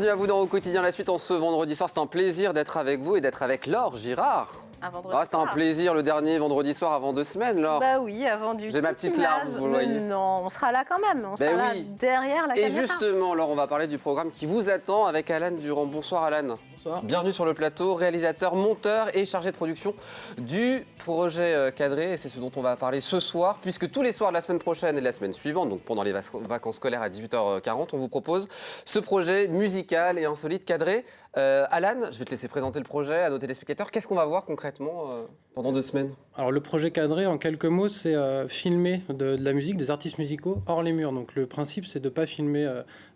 Bienvenue à vous dans Au Quotidien, la suite en ce vendredi soir. C'est un plaisir d'être avec vous et d'être avec Laure Girard. C'était un plaisir le dernier vendredi soir avant 2 semaines, Laure. Bah oui, avant du J'ai ma petite larme, vous le voyez. Non, on sera là quand même, on sera là derrière la caméra. Et justement, Laure, on va parler du programme qui vous attend avec Alan Durand. Bonsoir Alan. Bonsoir. Bienvenue sur le plateau, réalisateur, monteur et chargé de production du projet Cadré. Et c'est ce dont on va parler ce soir, puisque tous les soirs de la semaine prochaine et de la semaine suivante, donc pendant les vacances scolaires à 18h40, on vous propose ce projet musical et insolite Cadré. Alan, je vais te laisser présenter le projet à nos téléspectateurs. Qu'est-ce qu'on va voir concrètement pendant 2 semaines? Alors le projet Cadré, en quelques mots, c'est filmer de la musique, des artistes musicaux hors les murs. Donc le principe, c'est de ne pas filmer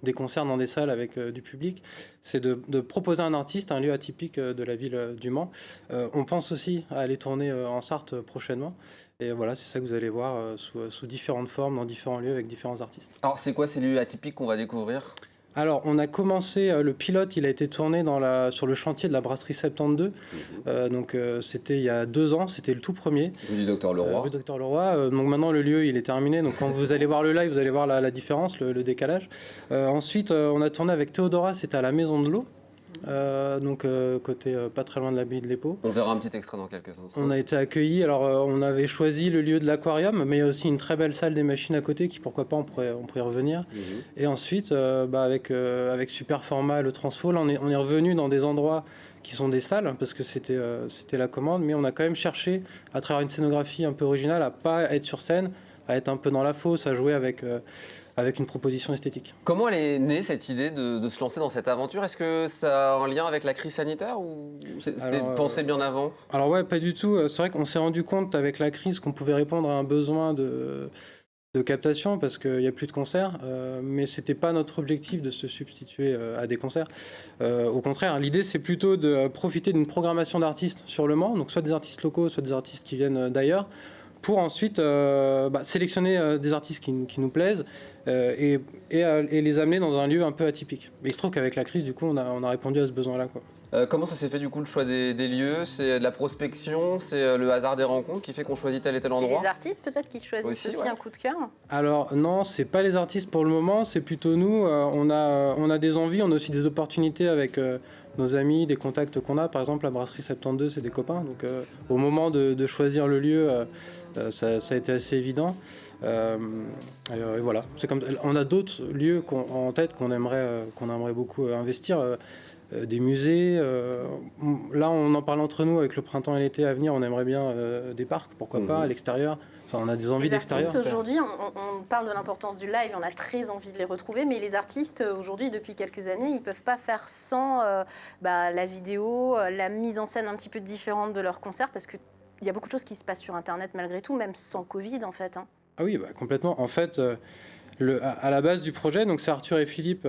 des concerts dans des salles avec du public. C'est de proposer un artiste, un lieu atypique de la ville du Mans. On pense aussi à aller tourner en Sarthe prochainement. Et voilà, c'est ça que vous allez voir sous différentes formes, dans différents lieux, avec différents artistes. Alors c'est quoi ces lieux atypiques qu'on va découvrir? Alors, on a commencé, le pilote, il a été tourné sur le chantier de la brasserie 72. C'était il y a 2 ans, c'était le tout premier. Rue du Docteur Leroy. Rue Docteur Leroy. Donc maintenant, le lieu, il est terminé. Donc quand vous allez voir le live, vous allez voir la différence, le décalage. Ensuite, on a tourné avec Théodora, c'était à la Maison de l'Eau. Côté pas très loin de l'abbaye de l'Épau. On verra un petit extrait dans quelques instants. On a été accueillis, alors on avait choisi le lieu de l'aquarium, mais il y a aussi une très belle salle des machines à côté qui, pourquoi pas, on pourrait y revenir. Et ensuite, avec Super Format, le Transfo, là, on est revenu dans des endroits qui sont des salles, parce que c'était la commande, mais on a quand même cherché, à travers une scénographie un peu originale, à pas être sur scène, à être un peu dans la fosse, à jouer avec une proposition esthétique. Comment elle est née, cette idée de se lancer dans cette aventure? Est-ce que ça a un lien avec la crise sanitaire ou c'était pensé bien avant? Alors ouais, pas du tout. C'est vrai qu'on s'est rendu compte avec la crise qu'on pouvait répondre à un besoin de captation parce qu'il n'y a plus de concerts, mais c'était pas notre objectif de se substituer à des concerts. Au contraire, l'idée c'est plutôt de profiter d'une programmation d'artistes sur le Mans, donc soit des artistes locaux, soit des artistes qui viennent d'ailleurs, pour ensuite sélectionner des artistes qui nous plaisent et les amener dans un lieu un peu atypique. Mais il se trouve qu'avec la crise, du coup, on a répondu à ce besoin-là, quoi. Comment ça s'est fait du coup le choix des lieux? C'est de la prospection, c'est le hasard des rencontres qui fait qu'on choisit tel et tel endroit? C'est les artistes peut-être qui choisissent aussi un coup de cœur? Alors non, c'est pas les artistes pour le moment, c'est plutôt nous. On a des envies, on a aussi des opportunités avec nos amis, des contacts qu'on a. Par exemple, la brasserie 72, c'est des copains. Donc au moment de choisir le lieu, ça a été assez évident. Et voilà. On a d'autres lieux en tête qu'on aimerait beaucoup investir. Des musées. Là, on en parle entre nous avec le printemps et l'été à venir. On aimerait bien des parcs, pourquoi pas, à l'extérieur. Enfin, on a des envies d'extérieur. Les artistes, aujourd'hui, on parle de l'importance du live, on a très envie de les retrouver, mais les artistes, aujourd'hui, depuis quelques années, ils ne peuvent pas faire sans la vidéo, la mise en scène un petit peu différente de leurs concerts, parce qu'il y a beaucoup de choses qui se passent sur Internet malgré tout, même sans Covid, en fait. Ah oui, complètement. En fait... à la base du projet, donc c'est Arthur et Philippe.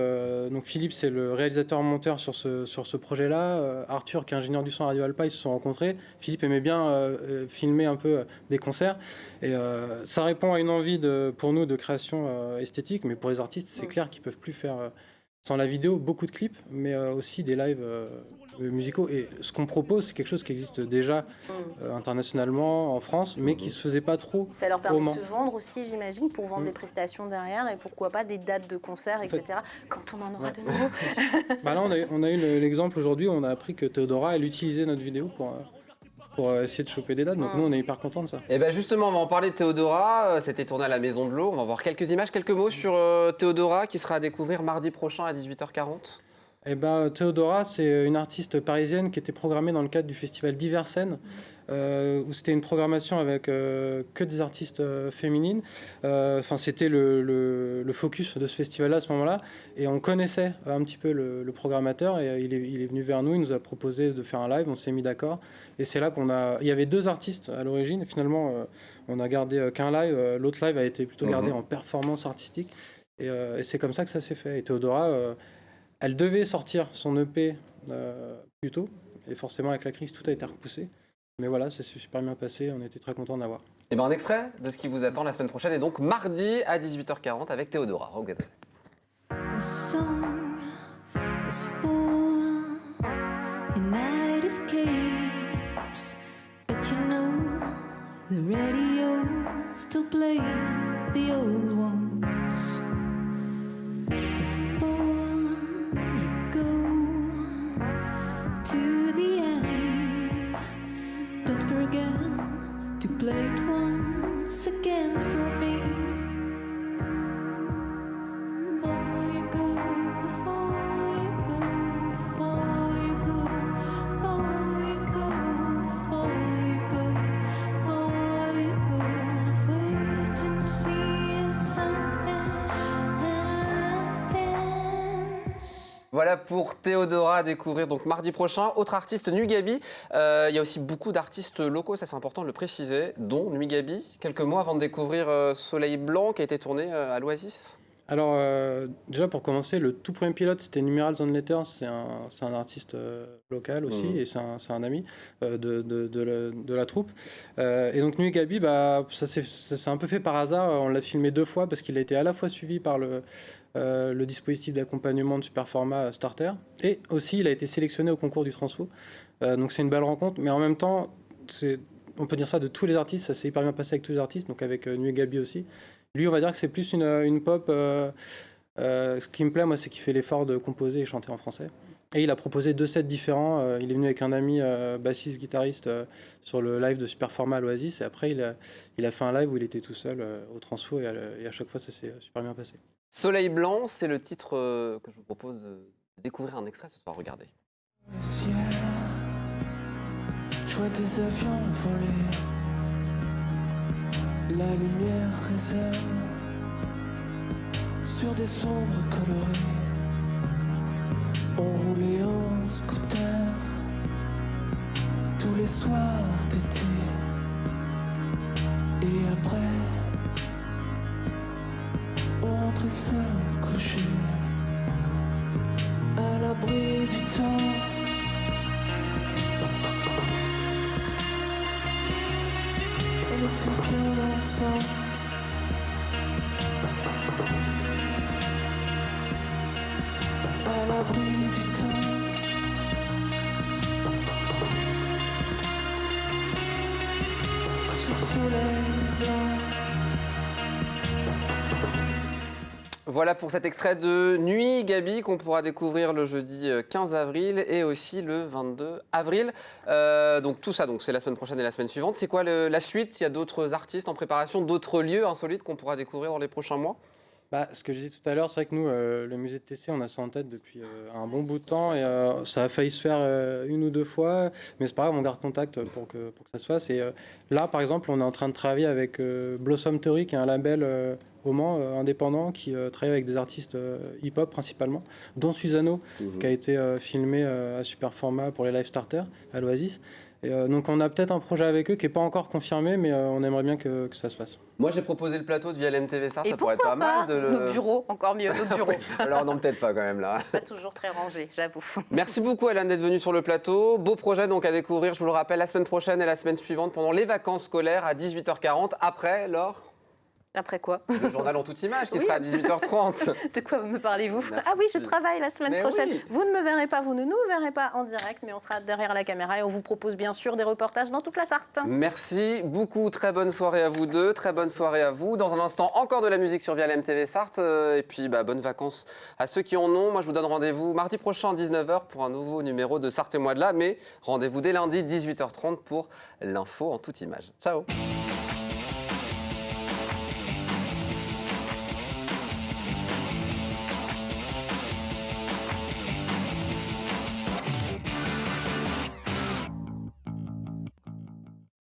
Donc Philippe, c'est le réalisateur-monteur sur ce projet-là. Arthur, qui est ingénieur du son à Radio Alpa, ils se sont rencontrés. Philippe aimait bien filmer un peu des concerts. Et ça répond à une envie pour nous de création esthétique, mais pour les artistes, c'est clair qu'ils ne peuvent plus faire, sans la vidéo, beaucoup de clips, mais aussi des lives musicaux. Et ce qu'on propose, c'est quelque chose qui existe déjà internationalement, en France, mais qui ne se faisait pas trop. Ça leur permet de se vendre aussi, j'imagine, pour vendre des prestations derrière, et pourquoi pas des dates de concerts, etc., quand on en aura de nouveau. Là, on a eu l'exemple aujourd'hui, on a appris que Théodora, elle utilisait notre vidéo pour essayer de choper des dates, donc nous on est hyper contents de ça. Et bien justement, on va en parler de Théodora, c'était tourné à la Maison de l'Eau, on va voir quelques images, quelques mots sur Théodora qui sera à découvrir mardi prochain à 18h40. Théodora, c'est une artiste parisienne qui était programmée dans le cadre du festival Diverscène, où c'était une programmation avec que des artistes féminines. C'était le focus de ce festival-là à ce moment-là. Et on connaissait un petit peu le programmateur, et il est venu vers nous, il nous a proposé de faire un live, on s'est mis d'accord. Et c'est là il y avait 2 artistes à l'origine, et finalement on a gardé qu'un live. L'autre live a été plutôt gardé en performance artistique. Et c'est comme ça que ça s'est fait. Et Théodora... elle devait sortir son EP plus tôt, et forcément avec la crise tout a été repoussé. Mais voilà, ça s'est super bien passé, on était très contents d'avoir. Et un extrait de ce qui vous attend la semaine prochaine, et donc mardi à 18h40 avec Théodora. Regardez. The song is for United Escapes, but you know the radio still play the old ones. Before you go Voilà pour Théodora à découvrir donc mardi prochain. Autre artiste, Nuit Gabi. Il y a aussi beaucoup d'artistes locaux, ça c'est important de le préciser, dont Nuit Gabi. Quelques mois avant de découvrir Soleil Blanc qui a été tourné à l'Oasis. Alors, déjà pour commencer, le tout premier pilote c'était Numerals on Letters, c'est un artiste local aussi et c'est un ami de la troupe. Et donc Nuit Gabi, bah, ça s'est un peu fait par hasard, on l'a filmé 2 fois parce qu'il a été à la fois suivi par le dispositif d'accompagnement de super format Starter et aussi il a été sélectionné au concours du Transfo. Donc c'est une belle rencontre, mais en même temps, on peut dire ça de tous les artistes, ça s'est hyper bien passé avec tous les artistes, donc avec Nuit Gabi aussi. Lui, on va dire que c'est plus une pop. Ce qui me plaît, moi, c'est qu'il fait l'effort de composer et chanter en français. Et il a proposé 2 sets différents. Il est venu avec un ami bassiste, guitariste sur le live de Super Format à l'Oasis. Et après, il a fait un live où il était tout seul au Transfo. Et à chaque fois, ça s'est super bien passé. Soleil Blanc, c'est le titre que je vous propose de découvrir un extrait ce soir. Regardez. Le ciel, je vois des avions voler. La lumière résonne sur des sombres colorés. On roulait en scooter tous les soirs d'été. Et après, on rentrait se coucher à l'abri du temps. On était bien ensemble. À l'abri du temps. Ce soleil blanc. Voilà pour cet extrait de Nuit Gabi qu'on pourra découvrir le jeudi 15 avril et aussi le 22 avril. Donc tout ça, donc c'est la semaine prochaine et la semaine suivante. C'est quoi la suite? Il y a d'autres artistes en préparation, d'autres lieux insolites qu'on pourra découvrir dans les prochains mois? Bah, ce que je disais tout à l'heure, c'est vrai que nous, le musée de TC, on a ça en tête depuis un bon bout de temps et ça a failli se faire 1 ou 2 fois, mais c'est pas grave, on garde contact pour que ça se fasse. Et là, par exemple, on est en train de travailler avec Blossom Theory, qui est un label au Mans indépendant qui travaille avec des artistes hip-hop principalement, dont Susano, qui a été filmé à super format pour les Live Starter à l'Oasis. Et, donc on a peut-être un projet avec eux qui n'est pas encore confirmé, mais on aimerait bien que ça se fasse. Moi j'ai proposé le plateau de VLM TV ça Et pourrait être pas mal de le... Nos bureaux, encore mieux, nos bureaux. Alors non, peut-être pas quand même là. Pas toujours très rangés, j'avoue. Merci beaucoup Alan d'être venu sur le plateau. Beau projet donc à découvrir, je vous le rappelle, la semaine prochaine et la semaine suivante pendant les vacances scolaires à 18h40. Après, Laure, Après quoi? le journal en toute image qui Oui. sera à 18h30. De quoi me parlez-vous? Merci. Ah oui, je travaille la semaine Mais prochaine. oui. Vous ne me verrez pas, vous ne nous verrez pas en direct, mais on sera derrière la caméra et on vous propose bien sûr des reportages dans toute la Sarthe. Merci beaucoup, très bonne soirée à vous deux, très bonne soirée à vous. Dans un instant, encore de la musique sur VLM TV Sarthe. Et puis, bonnes vacances à ceux qui en ont. Moi, je vous donne rendez-vous mardi prochain à 19h pour un nouveau numéro de Sarthe et moi de là. Mais rendez-vous dès lundi, 18h30 pour l'info en toute image. Ciao.